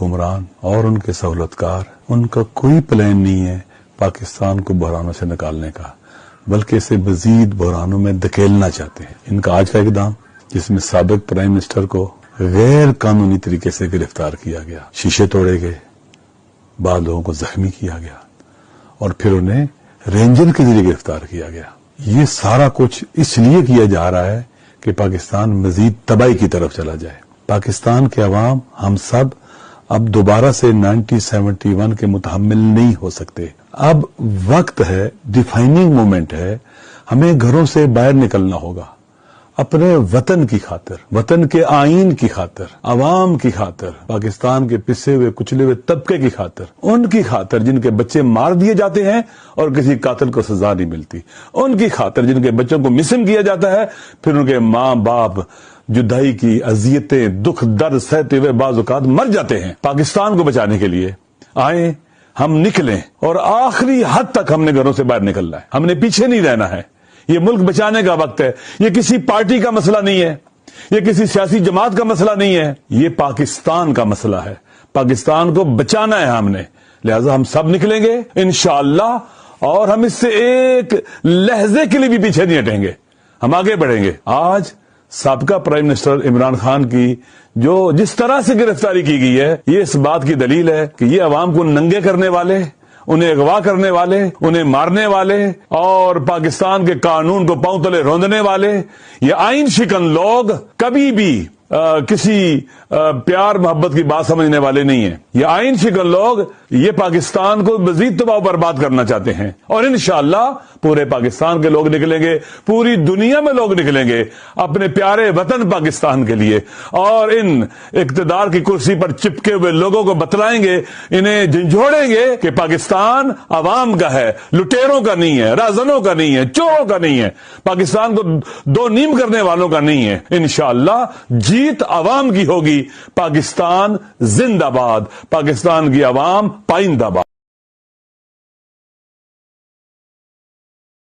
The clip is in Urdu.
حکمران اور ان کے سہولتکار، ان کا کوئی پلان نہیں ہے پاکستان کو بحرانوں سے نکالنے کا، بلکہ اسے مزید بحرانوں میں دھکیلنا چاہتے ہیں۔ ان کا آج کا اقدام، جس میں سابق پرائم منسٹر کو غیر قانونی طریقے سے گرفتار کیا گیا، شیشے توڑے گئے، بعض لوگوں کو زخمی کیا گیا اور پھر انہیں رینجر کے ذریعے گرفتار کیا گیا، یہ سارا کچھ اس لیے کیا جا رہا ہے کہ پاکستان مزید تباہی کی طرف چلا جائے۔ پاکستان کے عوام، ہم سب اب دوبارہ سے 1971 کے متحمل نہیں ہو سکتے۔ اب وقت ہے، ڈیفائننگ مومنٹ ہے، ہمیں گھروں سے باہر نکلنا ہوگا، اپنے وطن کی خاطر، وطن کے آئین کی خاطر، عوام کی خاطر، پاکستان کے پسے ہوئے کچلے ہوئے طبقے کی خاطر، ان کی خاطر جن کے بچے مار دیے جاتے ہیں اور کسی قاتل کو سزا نہیں ملتی، ان کی خاطر جن کے بچوں کو مسنگ کیا جاتا ہے، پھر ان کے ماں باپ جدائی کی اذیتیں، دکھ درد سہتے ہوئے بعض اوقات مر جاتے ہیں۔ پاکستان کو بچانے کے لیے آئیں، ہم نکلیں، اور آخری حد تک ہم نے گھروں سے باہر نکلنا ہے، ہم نے پیچھے نہیں رہنا ہے۔ یہ ملک بچانے کا وقت ہے، یہ کسی پارٹی کا مسئلہ نہیں ہے، یہ کسی سیاسی جماعت کا مسئلہ نہیں ہے، یہ پاکستان کا مسئلہ ہے، پاکستان کو بچانا ہے ہم نے، لہذا ہم سب نکلیں گے انشاءاللہ، اور ہم اس سے ایک لہجے کے لیے بھی پیچھے نہیں ہٹیں گے، ہم آگے بڑھیں گے۔ آج سابقہ پرائم منسٹر عمران خان کی جس طرح سے گرفتاری کی گئی ہے، یہ اس بات کی دلیل ہے کہ یہ عوام کو ننگے کرنے والے، انہیں اغوا کرنے والے، انہیں مارنے والے اور پاکستان کے قانون کو پاؤں تلے روندنے والے، یہ آئین شکن لوگ کبھی بھی کسی پیار محبت کی بات سمجھنے والے نہیں ہیں۔ یہ آئین شکن لوگ یہ پاکستان کو مزید تباہ و برباد کرنا چاہتے ہیں، اور انشاءاللہ پورے پاکستان کے لوگ نکلیں گے، پوری دنیا میں لوگ نکلیں گے اپنے پیارے وطن پاکستان کے لیے، اور ان اقتدار کی کرسی پر چپکے ہوئے لوگوں کو بتلائیں گے، انہیں جھنجھوڑیں گے کہ پاکستان عوام کا ہے، لٹیروں کا نہیں ہے، رازنوں کا نہیں ہے، چوروں کا نہیں ہے، پاکستان کو دو نیم کرنے والوں کا نہیں ہے۔ انشاءاللہ جیت عوام کی ہوگی۔ پاکستان زندہ باد، پاکستان کی عوام پائندہ باد۔